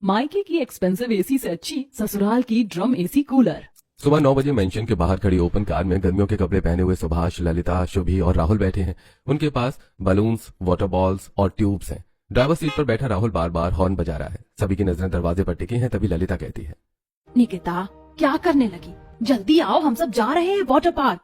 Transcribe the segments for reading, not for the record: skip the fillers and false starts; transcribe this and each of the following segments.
मायके की expensive AC से अच्छी ससुराल की ड्रम एसी कूलर। सुबह 9 बजे मेंशन के बाहर खड़ी ओपन कार में गर्मियों के कपड़े पहने हुए सुभाष, ललिता, शुभी और राहुल बैठे हैं। उनके पास बलून्स, वाटर बॉल्स और ट्यूब्स हैं। ड्राइवर सीट पर बैठा राहुल बार बार हॉर्न बजा रहा है। सभी की नजरें दरवाजे पर टिकी हैं। तभी ललिता कहती है, निकिता क्या करने लगी, जल्दी आओ, हम सब जा रहे हैं वाटर पार्क।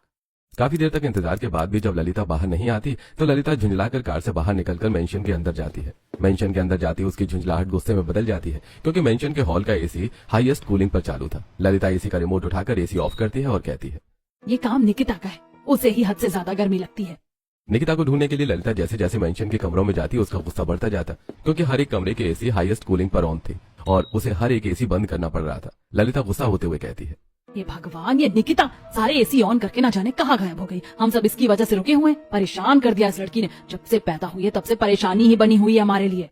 काफी देर तक इंतजार के बाद भी जब ललिता बाहर नहीं आती तो ललिता झुंझलाकर कार से बाहर निकलकर मेंशन के अंदर जाती है। मेंशन के अंदर जाती उसकी झुंझलाहट गुस्से में बदल जाती है, क्योंकि मेंशन के हॉल का एसी हाईएस्ट कूलिंग पर चालू था। ललिता एसी का रिमोट उठाकर एसी ऑफ करती है और कहती है, ये काम निकिता का है, उसे ही हद से ज्यादा गर्मी लगती है। निकिता को ढूंढने के लिए ललिता जैसे जैसे मेंशन के कमरों में जाती उसका गुस्सा बढ़ता जाता, क्योंकि हर एक कमरे के एसी हाईएस्ट कूलिंग पर ऑन थे और उसे हर एक एसी बंद करना पड़ रहा था। ललिता गुस्सा होते हुए कहती है, ये भगवान, ये निकिता सारे एसी ऑन करके ना जाने कहाँ गायब हो गई। हम सब इसकी वजह से रुके हुए, परेशान कर दिया इस लड़की ने। जब से पैदा हुई है तब से परेशानी ही बनी हुई है हमारे लिए।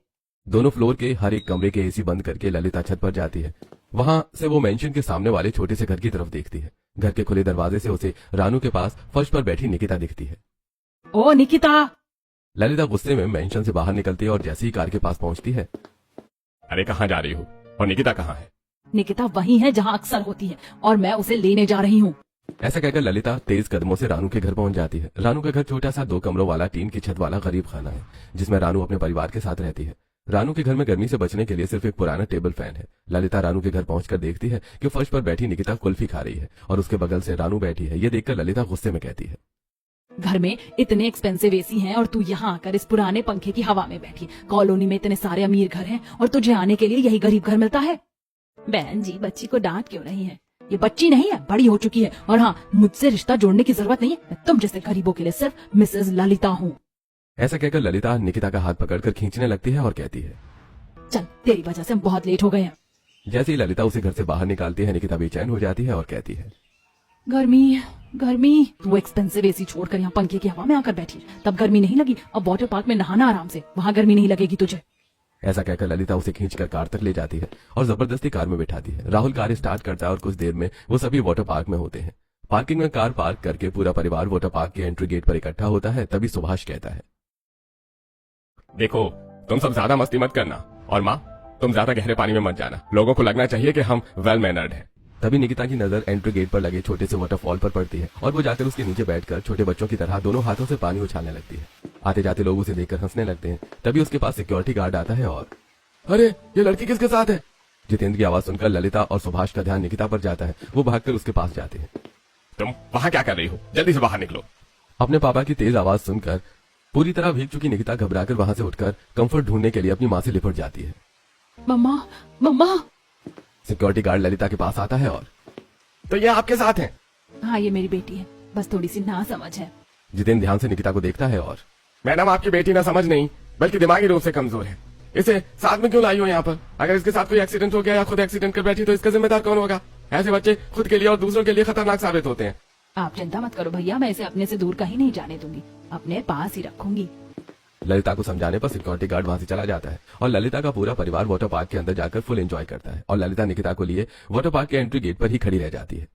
दोनों फ्लोर के हर एक कमरे के एसी बंद करके ललिता छत पर जाती है। वहां से वो मेंशन के सामने वाले छोटे से घर की तरफ देखती है। घर के खुले दरवाजे से उसे रानू के पास फर्श पर बैठी निकिता दिखती है। ओ निकिता! ललिता गुस्से में मेंशन से बाहर निकलती है और जैसे ही कार के पास पहुंचती है, अरे कहाँ जा रही हो और निकिता कहाँ है? निकिता वही है जहाँ अक्सर होती है और मैं उसे लेने जा रही हूँ। ऐसा कहकर ललिता तेज कदमों से रानू के घर पहुंच जाती है। रानू का घर छोटा सा 2 कमरों वाला टीन की छत वाला गरीब खाना है, जिसमें रानू अपने परिवार के साथ रहती है। रानू के घर में गर्मी से बचने के लिए सिर्फ एक पुराना टेबल फैन है। ललिता रानू के घर पहुंचकर देखती है कि फर्श पर बैठी निकिता कुल्फी खा रही है और उसके बगल से रानू बैठी है। ये देखकर ललिता गुस्से में कहती है, घर में इतने एक्सपेंसिव एसी हैं और तू यहाँ आकर इस पुराने पंखे की हवा में बैठी। कॉलोनी में इतने सारे अमीर घर हैं और तुझे आने के लिए यही गरीब घर मिलता है। बहन जी, बच्ची को डांट क्यों रही है? ये बच्ची नहीं है, बड़ी हो चुकी है। और हाँ, मुझसे रिश्ता जोड़ने की जरूरत नहीं है। मैं तुम जैसे गरीबों के लिए सिर्फ मिसेज ललिता हूँ। ऐसा कहकर ललिता निकिता का हाथ पकड़कर खींचने लगती है और कहती है, चल, तेरी वजह से हम बहुत लेट हो गए हैं। जैसे ही ललिता उसे घर से बाहर निकालती है, निकिता बेचैन हो जाती है और कहती है, गर्मी गर्मी। तू एक्सपेंसिव एसी छोड़कर यहाँ पंखे की हवा में आकर बैठी, तब गर्मी नहीं लगी। अब वाटर पार्क में नहाना आराम से, वहाँ गर्मी नहीं लगेगी तुझे। ऐसा कहकर ललिता उसे खींचकर कार तक ले जाती है और जबरदस्ती कार में बिठाती है। राहुल कार स्टार्ट करता है और कुछ देर में वो सभी वाटर पार्क में होते हैं। पार्किंग में कार पार्क करके पूरा परिवार वाटर पार्क के एंट्री गेट पर इकट्ठा होता है। तभी सुभाष कहता है, देखो तुम सब ज्यादा मस्ती मत करना और माँ तुम ज्यादा गहरे पानी में मत जाना। लोगों को लगना चाहिए कि हम वेल मैनर्ड हैं। तभी निकिता की नजर एंट्री गेट पर लगे छोटे से वाटरफॉल पर पड़ती है और वो जाकर उसके नीचे बैठकर छोटे बच्चों की तरह दोनों हाथों से पानी उछालने लगती है। आते जाते लोग उसे देखकर हंसने लगते हैं। तभी उसके पास सिक्योरिटी गार्ड आता है और, अरे ये लड़की किसके साथ है? जितेंद्र की आवाज सुनकर ललिता और सुभाष का ध्यान निकिता पर जाता है। वो भागकर उसके पास जाते हैं। तुम वहां क्या कर रही हो? जल्दी से बाहर निकलो। अपने पापा की तेज आवाज सुनकर पूरी तरह भीग चुकी निकिता घबराकर वहां से उठकर कंफर्ट ढूंढने के लिए अपनी माँ से लिपट जाती है। मम्मा, मम्मा। सिक्योरिटी गार्ड ललिता के पास आता है और, तो ये आपके साथ है? हाँ, ये मेरी बेटी है, बस थोड़ी सी नासमझ है। जितेंद्र ध्यान से निकिता को देखता है और, मैडम आपकी बेटी ना समझ नहीं बल्कि दिमागी रूप से कमजोर है। इसे साथ में क्यों लाई हो यहाँ पर? अगर इसके साथ कोई एक्सीडेंट हो गया या खुद एक्सीडेंट कर बैठी तो इसका जिम्मेदार कौन होगा? ऐसे बच्चे खुद के लिए और दूसरों के लिए खतरनाक साबित होते हैं। आप चिंता मत करो भैया, मैं इसे अपने से दूर कहीं नहीं जाने दूंगी, अपने पास ही रखूंगी। ललिता को समझाने पर सिक्योरिटी गार्ड वहां से चला जाता है और ललिता का पूरा परिवार वाटर पार्क के अंदर जाकर फुल एंजॉय करता है और ललिता निकिता को लिए वाटर पार्क के एंट्री गेट पर ही खड़ी रह जाती है।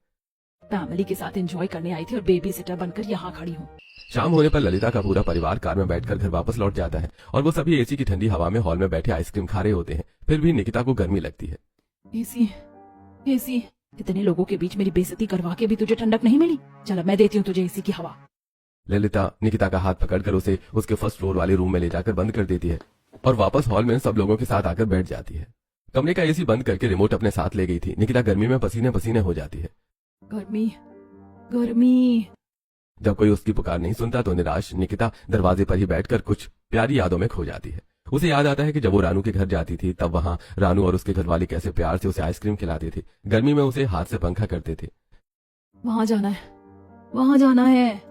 फैमिली के साथ एंजॉय करने आई थी और बेबी सिटर बनकर यहाँ खड़ी हूँ। शाम होने पर ललिता का पूरा परिवार कार में बैठकर घर वापस लौट जाता है और वो सभी एसी की ठंडी हवा में हॉल में बैठे आइसक्रीम खा रहे होते हैं। फिर भी निकिता को गर्मी लगती है। एसी, एसी, इतने लोगों के बीच मेरी बेइज्जती करवा के भी तुझे ठंडक नहीं मिली? चलो मैं देती हूँ तुझे एसी की हवा। ललिता निकिता का हाथ पकड़कर उसे उसके फर्स्ट फ्लोर वाले रूम में ले जाकर बंद कर देती है और वापस हॉल में सब लोगों के साथ आकर बैठ जाती है। कमरे का एसी बंद करके रिमोट अपने साथ ले गई थी। निकिता गर्मी में पसीने पसीने हो जाती है। गर्मी, गर्मी। जब कोई उसकी पुकार नहीं सुनता तो निराश निकिता दरवाजे पर ही बैठकर कुछ प्यारी यादों में खो जाती है। उसे याद आता है कि जब वो रानू के घर जाती थी तब वहां रानू और उसके घर वाले कैसे प्यार से उसे आइसक्रीम खिलाते थे, गर्मी में उसे हाथ से पंखा करते थे। वहां जाना है, वहां जाना है।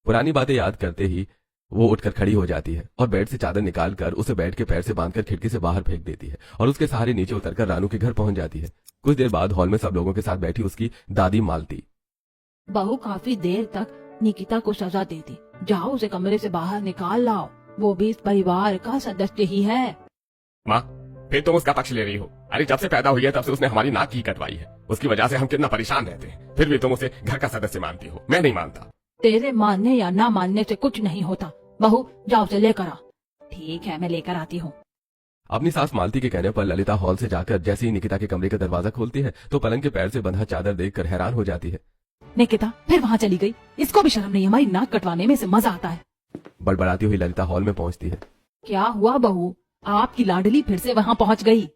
पुरानी बातें याद करते ही वो उठकर खड़ी हो जाती है और बेड से चादर निकालकर उसे बेड के पैर से बांधकर खिड़की से बाहर फेंक देती है और उसके सहारे नीचे उतरकर रानू के घर पहुंच जाती है। कुछ देर बाद हॉल में सब लोगों के साथ बैठी उसकी दादी मालती, बहू काफी देर तक निकिता को सजा दे दी, जाओ उसे कमरे से बाहर निकाल लाओ, वो भी इस परिवार का सदस्य ही है। माँ फिर तुम उसका पक्ष ले रही हो? अरे जब से पैदा हुई है तब से उसने हमारी नाक की कटवाई है। उसकी वजह से हम कितना परेशान रहते हैं, फिर भी तुम उसे घर का सदस्य मानती हो। मैं नहीं मानता। तेरे मानने या ना मानने से कुछ नहीं होता। बहू जाओ उसे लेकर आ। ठीक है, मैं लेकर आती हूँ। अपनी सास मालती के कहने पर ललिता हॉल से जाकर जैसे ही निकिता के कमरे का दरवाजा खोलती है तो पलंग के पैर से बंधा चादर देखकर हैरान हो जाती है। निकिता फिर वहाँ चली गई। इसको भी शर्म नहीं, हमारी नाक कटवाने में से मजा आता है। बड़बड़ाती हुई ललिता हॉल में पहुंचती है। क्या हुआ बहू, आपकी लाडली फिर से वहाँ पहुँच गई?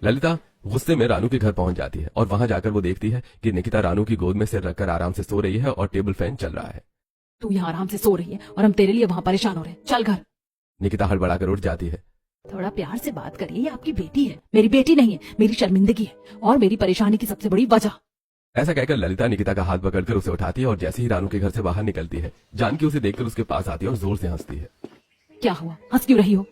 ललिता गुस्से में रानू के घर पहुंच जाती है और वहां जाकर वो देखती है कि निकिता रानू की गोद में सिर रखकर आराम से सो रही है और टेबल फैन चल रहा है। तू यहाँ आराम से सो रही है और हम तेरे लिए वहाँ परेशान हो रहे हैं, चल घर। निकिता हड़बड़ाकर उठ जाती है। थोड़ा प्यार से बात करिए, ये आपकी बेटी है, मेरी बेटी नहीं है। मेरी शर्मिंदगी है और मेरी परेशानी की सबसे बड़ी वजह। ऐसा कहकर ललिता निकिता का हाथ पकड़कर उसे उठाती है और जैसे ही रानू के घर से बाहर निकलती है जानकी उसे देखकर उसके पास आती है और जोर से हंसती है। क्या हुआ, हंस क्यों रही हो?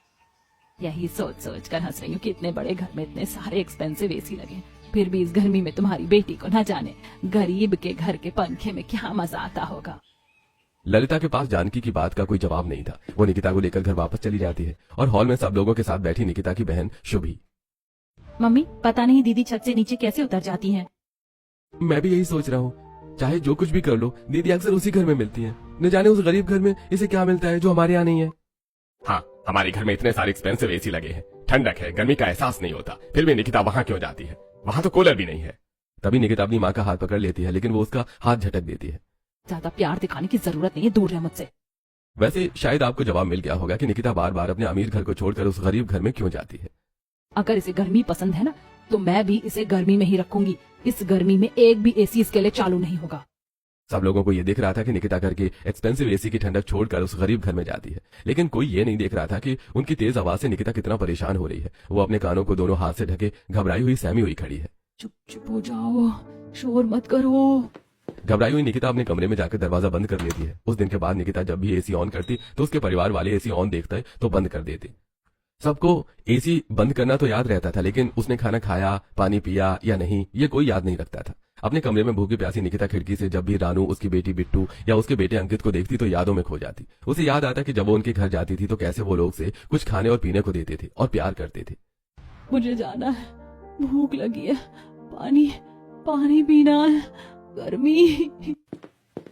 यही सोच सोच कर हंस रही हूँ कि इतने बड़े घर में इतने सारे एक्सपेंसिव एसी लगे, फिर भी इस गर्मी में तुम्हारी बेटी को न जाने गरीब के घर के पंखे में क्या मजा आता होगा। ललिता के पास जानकी की बात का कोई जवाब नहीं था। वो निकिता को लेकर घर वापस चली जाती है और हॉल में सब लोगों के साथ बैठी निकिता की बहन शुभी। मम्मी पता नहीं दीदी छत से नीचे कैसे उतर जाती हैं। मैं भी यही सोच रहा हूँ, चाहे जो कुछ भी कर लो दीदी अक्सर उसी घर में मिलती है। न जाने उस गरीब घर में इसे क्या मिलता है जो हमारे यहाँ नहीं है। हाँ, हमारे घर में इतने सारे एक्सपेंसिव एसी लगे हैं, ठंडक है, गर्मी का एहसास नहीं होता, फिर भी निकिता वहाँ क्यों जाती है? वहाँ तो कूलर भी नहीं है। तभी निकिता अपनी माँ का हाथ पकड़ लेती है लेकिन वो उसका हाथ झटक देती है। ज्यादा प्यार दिखाने की जरूरत नहीं है, दूर रह मुझसे। वैसे शायद आपको जवाब मिल गया होगा कि निकिता बार बार अपने अमीर घर को छोड़कर उस गरीब घर में क्यों जाती है। अगर इसे गर्मी पसंद है ना तो मैं भी इसे गर्मी में ही रखूंगी। इस गर्मी में एक भी एसी इसके लिए चालू नहीं होगा। सब लोगों को ये दिख रहा था कि निकिता घर के एक्सपेंसिव एसी की ठंडक छोड़कर उस गरीब घर में जाती है, लेकिन कोई ये नहीं देख रहा था कि उनकी तेज आवाज से निकिता कितना परेशान हो रही है। वो अपने कानों को दोनों हाथ से ढके घबराई हुई सहमी हुई खड़ी है। चुप चुप हो जाओ, शोर मत करो। घबराई हुई निकिता अपने कमरे में जाकर दरवाजा बंद कर लेती है। उस दिन के बाद निकिता जब भी एसी ऑन करती तो उसके परिवार वाले एसी ऑन देखते तो बंद कर देते। सबको एसी बंद करना तो याद रहता था लेकिन उसने खाना खाया, पानी पिया या नहीं, ये कोई याद नहीं रखता था। अपने कमरे में भूखी प्यासी निकिता खिड़की से जब भी रानू, उसकी बेटी बिट्टू या उसके बेटे अंकित को देखती तो यादों में खो जाती। उसे याद आता कि जब वो उनके घर जाती थी तो कैसे वो लोग से कुछ खाने और पीने को देते थे और प्यार करते थे। मुझे जाना है, भूख लगी है, पानी पानी पीना है, गर्मी।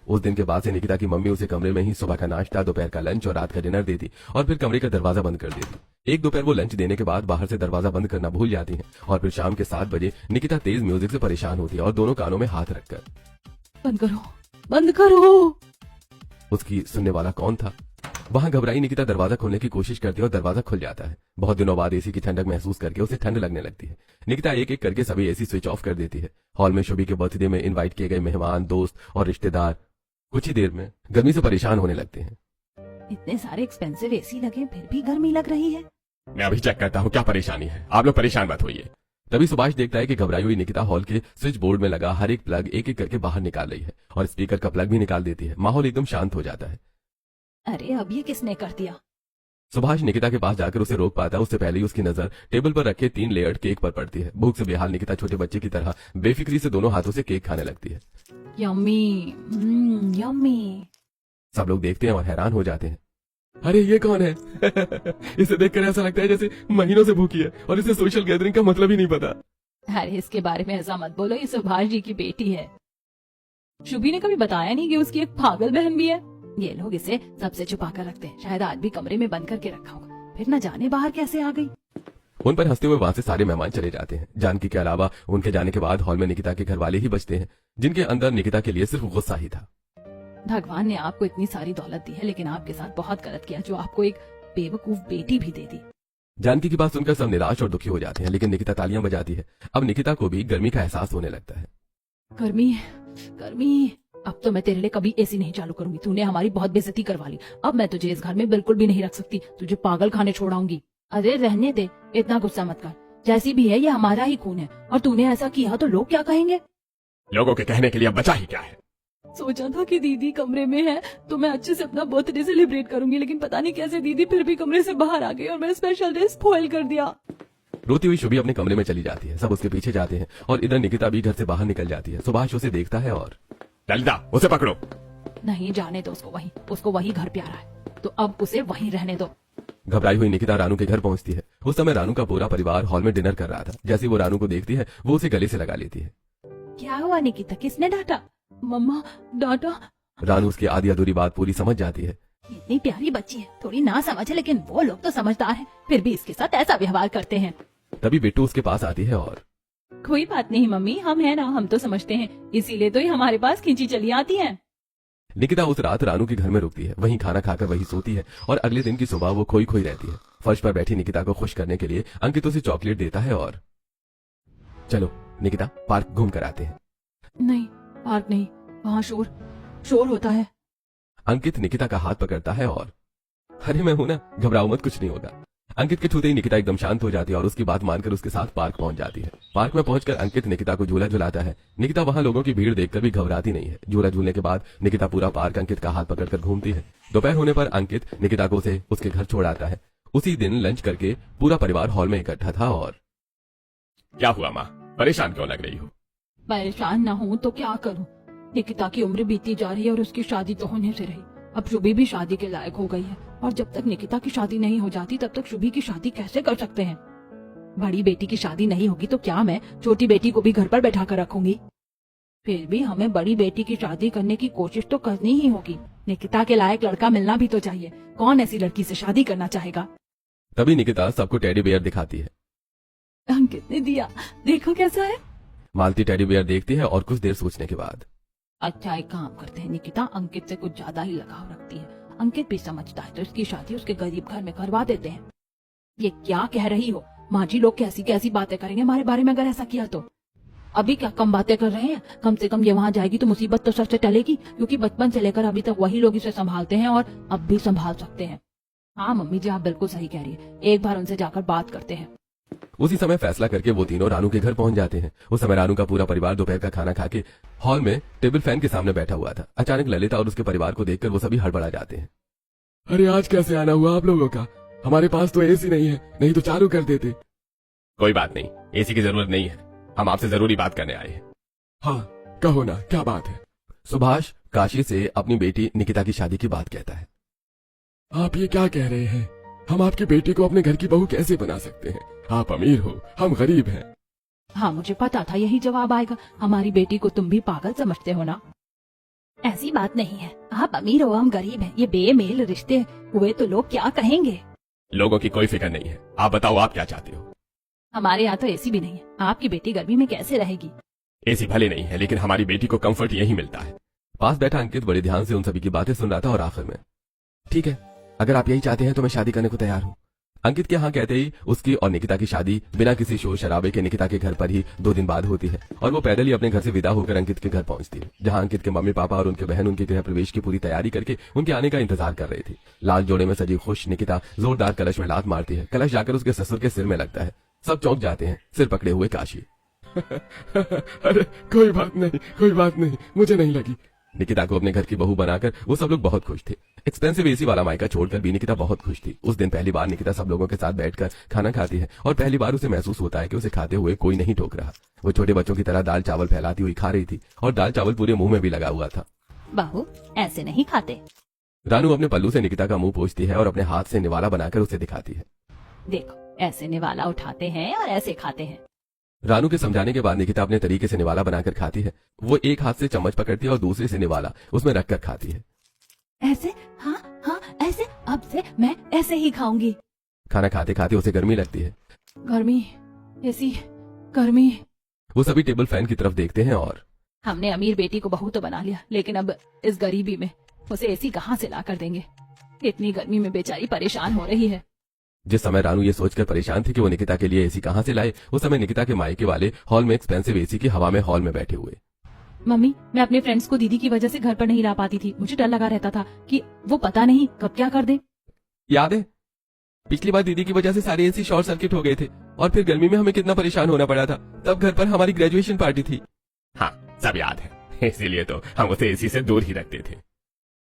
उस दिन के बाद से निकिता की मम्मी उसे कमरे में ही सुबह का नाश्ता, दोपहर का लंच और रात का डिनर देती और फिर कमरे का दरवाजा बंद कर देती। एक दोपहर वो लंच देने के बाद बाहर से दरवाजा बंद करना भूल जाती हैं और फिर शाम के 7 बजे निकिता तेज म्यूजिक से परेशान होती है और दोनों कानों में हाथ रखकर, बंद करो, बंद करो। उसकी सुनने वाला कौन था? वहां घबराई निकिता दरवाजा खोलने की कोशिश करती है और दरवाजा खुल जाता है। बहुत दिनों बाद एसी की ठंडक महसूस करके उसे ठंड लगने लगती है। निकिता एक एक करके सभी एसी स्विच ऑफ कर देती है। हॉल में शुभी के बर्थडे में इनवाइट किए गए मेहमान, दोस्त और रिश्तेदार कुछ ही देर में गर्मी से परेशान होने लगते हैं। इतने सारे एक्सपेंसिव एसी लगे फिर भी गर्मी लग रही है। मैं अभी चेक करता हूँ क्या परेशानी है, आप लोग परेशान मत होइए। तभी सुभाष देखता है कि घबराई हुई निकिता हॉल के स्विच बोर्ड में लगा हर एक प्लग एक एक करके बाहर निकाल रही है और स्पीकर का प्लग भी निकाल देती है। माहौल एकदम शांत हो जाता है। अरे अब ये किसने कर दिया? सुभाष निकिता के पास जाकर उसे रोक पाता है, उससे पहले ही उसकी नजर टेबल पर रखे 3 लेयर्ड केक पर पड़ती है। भूख से बेहाल निकिता छोटे बच्चे की तरह बेफिक्री से दोनों हाथों से केक खाने लगती है। Yummy, yummy. सब लोग देखते हैं और हैरान हो जाते हैं। अरे ये कौन है? इसे देखकर ऐसा लगता है जैसे महीनों से भूखी है और इसे सोशल गैदरिंग का मतलब ही नहीं पता। अरे इसके बारे में ऐसा मत बोलो, ये सुभाष जी की बेटी है। शुभी ने कभी बताया नहीं कि उसकी एक पागल बहन भी है। ये लोग इसे सबसे छुपा कर रखते हैं, शायद आज भी कमरे में बंद करके रखा होगा, फिर न जाने बाहर कैसे आ गई। उन पर हंसते हुए वहां से सारे मेहमान चले जाते हैं। जानकी के अलावा उनके जाने के बाद हॉल में निकिता के घर वाले ही बचते हैं, जिनके अंदर निकिता के लिए सिर्फ गुस्सा ही था। भगवान ने आपको इतनी सारी दौलत दी है लेकिन आपके साथ बहुत गलत किया जो आपको एक बेवकूफ बेटी भी दे दी। जानकी की बात सुनकर सब निराश और दुखी हो जाते हैं, लेकिन निकिता तालियां बजाती है। अब निकिता को भी गर्मी का एहसास होने लगता है। गर्मी, गर्मी। अब तो मैं तेरे लिए कभी एसी नहीं चालू करूंगी। तूने हमारी बहुत बेइज्जती करवा ली। अब मैं तुझे इस घर में बिल्कुल भी नहीं रख सकती। तुझे पागल खाने छोड़ाऊंगी। अरे रहने दे, इतना गुस्सा मत कर। जैसी भी है ये हमारा ही खून है और तूने ऐसा किया तो लोग क्या कहेंगे? लोगों के कहने के लिए अब बचा ही क्या है। सोचा था कि दीदी कमरे में है तो मैं अच्छे से अपना बर्थडे सेलिब्रेट करूंगी, लेकिन पता नहीं कैसे दीदी फिर भी कमरे से बाहर आ गई और मेरा स्पेशल डे स्पॉइल कर दिया। रोती हुई शुभी अपने कमरे में चली जाती है। सब उसके पीछे जाते हैं और इधर निकिता भी घर से बाहर निकल जाती है। सुभाष उसे देखता है और, ललिता उसे पकड़ो। नहीं, जाने दो उसको वही घर प्यारा है तो अब उसे वहीं रहने दो। घबराई हुई निकिता रानू के घर पहुंचती है। उस समय रानू का पूरा परिवार हॉल में डिनर कर रहा था। जैसे वो रानू को देखती है वो उसे गले से लगा लेती है। क्या हुआ निकिता, किसने डांटा? मम्मा डांटा? रानू उसकी आधी अधूरी बात पूरी समझ जाती है। इतनी प्यारी बच्ची है, थोड़ी ना समझ है, लेकिन वो लोग तो समझदार हैं, फिर भी इसके साथ ऐसा व्यवहार करते हैं। तभी बिट्टू उसके पास आती है और कोई बात नहीं मम्मी, हम है ना, हम तो समझते हैं, इसीलिए तो ये हमारे पास खींची चली आती है। निकिता उस रात रानू के घर में रुकती है, वहीं खाना खाकर वही सोती है और अगले दिन की सुबह वो खोई खोई रहती है। फर्श पर बैठी निकिता को खुश करने के लिए अंकित उसे चॉकलेट देता है और चलो निकिता पार्क घूम कर आते हैं। नहीं, पार्क नहीं, वहाँ शोर होता है। अंकित निकिता का हाथ पकड़ता है और अरे मैं हूं ना, घबराओ मत, कुछ नहीं होगा। अंकित के छूते ही निकिता एकदम शांत हो जाती है और उसकी बात मानकर उसके साथ पार्क पहुंच जाती है। पार्क में पहुंचकर अंकित निकिता को झूला झुलाता है। निकिता वहां लोगों की भीड़ देखकर भी घबराती नहीं है। झूला झूलने के बाद निकिता पूरा पार्क अंकित का हाथ पकड़कर घूमती है। दोपहर होने पर अंकित निकिता को उसे उसके घर छोड़ आता है। उसी दिन लंच करके पूरा परिवार हॉल में इकट्ठा था और क्या हुआ माँ, परेशान क्यों लग रही हो? परेशान ना हूँ तो क्या करूँ, निकिता की उम्र बीती जा रही है और उसकी शादी तो होने से रही। अब शुभी भी शादी के लायक हो गई है और जब तक निकिता की शादी नहीं हो जाती तब तक शुभी की शादी कैसे कर सकते हैं। बड़ी बेटी की शादी नहीं होगी तो क्या मैं छोटी बेटी को भी घर पर बैठा कर रखूंगी? फिर भी हमें बड़ी बेटी की शादी करने की कोशिश तो करनी ही होगी। निकिता के लायक लड़का मिलना भी तो चाहिए, कौन ऐसी लड़की से शादी करना चाहेगा? तभी निकिता सबको टेडी बेयर दिखाती है। अंकित ने दिया, देखो कैसा है। मालती टेडी बेयर देखती है और कुछ देर सोचने के बाद अच्छा एक काम करते हैं, निकिता अंकित से कुछ ज्यादा ही लगाव रखती है, अंकित भी समझता है तो इसकी शादी उसके गरीब घर में करवा देते हैं। ये क्या कह रही हो माँ जी, लोग कैसी कैसी बातें करेंगे हमारे बारे में अगर ऐसा किया तो। अभी क्या कम बातें कर रहे हैं, कम से कम ये वहाँ जाएगी तो मुसीबत तो सर से टलेगी, क्योंकि बचपन से लेकर अभी तक वही लोग इसे संभालते हैं और अब भी संभाल सकते हैं। हाँ मम्मी जी, आप बिल्कुल सही कह रही है, एक बार उनसे जाकर बात करते हैं। उसी समय फैसला करके वो तीनों रानू के घर पहुंच जाते हैं। उस समय रानू का पूरा परिवार दोपहर का खाना खा के हॉल में टेबल फैन के सामने बैठा हुआ था। अचानक ललिता और उसके परिवार को देखकर वो सभी हड़बड़ा जाते हैं। अरे आज कैसे आना हुआ आप लोगों का? हमारे पास तो एसी नहीं है, नहीं तो चालू कर देते। कोई बात नहीं, एसी की जरूरत नहीं है, हम आपसे जरूरी बात करने आए हैं। हाँ कहो ना, क्या बात है? सुभाष काशी से अपनी बेटी निकिता की शादी की बात कहता है। आप ये क्या कह रहे हैं? हम आपकी बेटी को अपने घर की बहू कैसे बना सकते हैं? आप अमीर हो, हम गरीब हैं। हाँ मुझे पता था यही जवाब आएगा, हमारी बेटी को तुम भी पागल समझते हो ना। ऐसी बात नहीं है, आप अमीर हो हम गरीब हैं, ये बेमेल रिश्ते हुए तो लोग क्या कहेंगे? लोगों की कोई फिक्र नहीं है, आप बताओ आप क्या चाहते हो? हमारे यहाँ तो एसी भी नहीं है, आपकी बेटी गर्मी में कैसे रहेगी? एसी भले नहीं है लेकिन हमारी बेटी को कंफर्ट यही मिलता है। पास बैठा अंकित बड़े ध्यान से उन सभी की बातें सुन रहा था और आखिर में ठीक है, अगर आप यही चाहते हैं तो मैं शादी करने को तैयार हूँ। अंकित के हाँ कहते ही उसकी और निकिता की शादी बिना किसी शोर शराबे के निकिता के घर पर ही 2 दिन बाद होती है और वो पैदल ही अपने घर से विदा होकर अंकित के घर पहुंचती है, जहां अंकित के मम्मी पापा और उनके बहन उनके गृह प्रवेश की पूरी तैयारी करके उनके आने का इंतजार कर रही थी। लाल जोड़े में सजी खुश निकिता जोरदार कलश में लात मारती है। कलश जाकर उसके ससुर के सिर में लगता है। सब चौंक जाते हैं, सिर पकड़े हुए काशी। अरे कोई बात नहीं, कोई बात नहीं, मुझे नहीं लगी। निकिता को अपने घर की बहू बनाकर वो सब लोग बहुत खुश थे। एक्सपेंसिव एसी वाला मायका छोड़कर भी निकिता बहुत खुश थी। उस दिन पहली बार निकिता सब लोगों के साथ बैठकर खाना खाती है और पहली बार उसे महसूस होता है कि उसे खाते हुए कोई नहीं टोक रहा। वो छोटे बच्चों की तरह दाल चावल फैलाती हुई खा रही थी और दाल चावल पूरे मुंह में भी लगा हुआ था। बहू ऐसे नहीं खाते। रानू अपने पल्लू से निकिता का मुंह पोंछती है और अपने हाथ से निवाला बनाकर उसे दिखाती है। देखो ऐसे निवाला उठाते हैं और ऐसे खाते हैं। रानू के समझाने के बाद निकिता अपने तरीके से निवाला बनाकर खाती है। वो एक हाथ से चम्मच पकड़ती है और दूसरे से निवाला उसमें रखकर खाती है। ऐसे? हाँ हाँ ऐसे, अब से मैं ऐसे ही खाऊंगी। खाना खाते खाते उसे गर्मी लगती है। गर्मी, ऐसी गर्मी। वो सभी टेबल फैन की तरफ देखते हैं और हमने अमीर बेटी को बहू तो बना लिया, लेकिन अब इस गरीबी में उसे एसी कहाँ से ला कर देंगे? इतनी गर्मी में बेचारी परेशान हो रही है। जिस समय रानू ये सोचकर परेशान थी कि वो निकिता के लिए एसी कहाँ से लाए, उस समय निकिता के मायके वाले हॉल में एक्सपेंसिव एसी की हवा में हॉल में बैठे हुए। मम्मी, मैं अपने फ्रेंड्स को दीदी की वजह से घर पर नहीं ला पाती थी। मुझे डर लगा रहता था कि वो पता नहीं कब क्या कर दे। याद है पिछली बार दीदी की वजह से सारे एसी शॉर्ट सर्किट हो गए थे और फिर गर्मी में हमें कितना परेशान होना पड़ा था। तब घर पर हमारी ग्रेजुएशन पार्टी थी। हाँ सब याद है, इसीलिए तो हम उसे एसी से दूर ही रखते थे।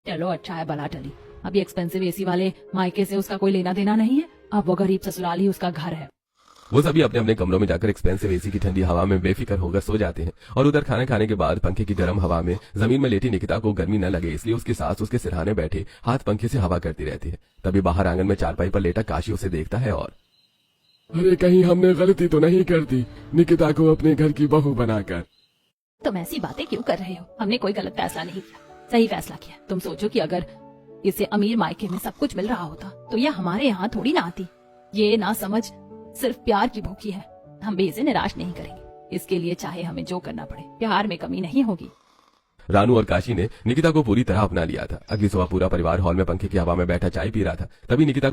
चलो अच्छा है बला टली। अभी एक्सपेंसिव एसी वाले मायके से उसका कोई लेना देना नहीं है, अब वो गरीब ससुराल ही उसका घर है। वो सभी अपने अपने कमरों में जाकर एक्सपेंसिव एसी की ठंडी हवा में बेफिक्र होकर सो जाते हैं और उधर खाना खाने के बाद पंखे की गर्म हवा में जमीन में लेटी निकिता को गर्मी न लगे इसलिए उसकी सास उसके सिरहाने बैठे हाथ पंखे से हवा करती रहती है। तभी बाहर आंगन में चारपाई पर लेटा काशी उसे देखता है और अरे कहीं हमने गलती तो नहीं कर दी निकिता को अपने घर की बहू बनाकर? तुम ऐसी बातें क्यों कर रहे हो? हमने कोई गलत फैसला नहीं किया, सही फैसला किया। तुम सोचो कि अगर इसे अमीर मायके में सब कुछ मिल रहा होता तो ये हमारे यहाँ थोड़ी ना आती। ये ना समझ सिर्फ प्यार की भूखी है। हम भी इसे निराश नहीं करेंगे। इसके लिए चाहे हमें जो करना पड़े, प्यार में कमी नहीं होगी। रानू और काशी ने निकिता को पूरी तरह अपना लिया था। अगली सुबह पूरा परिवार हॉल में पंखे की हवा में बैठा चाय पी रहा था। तभी निकिता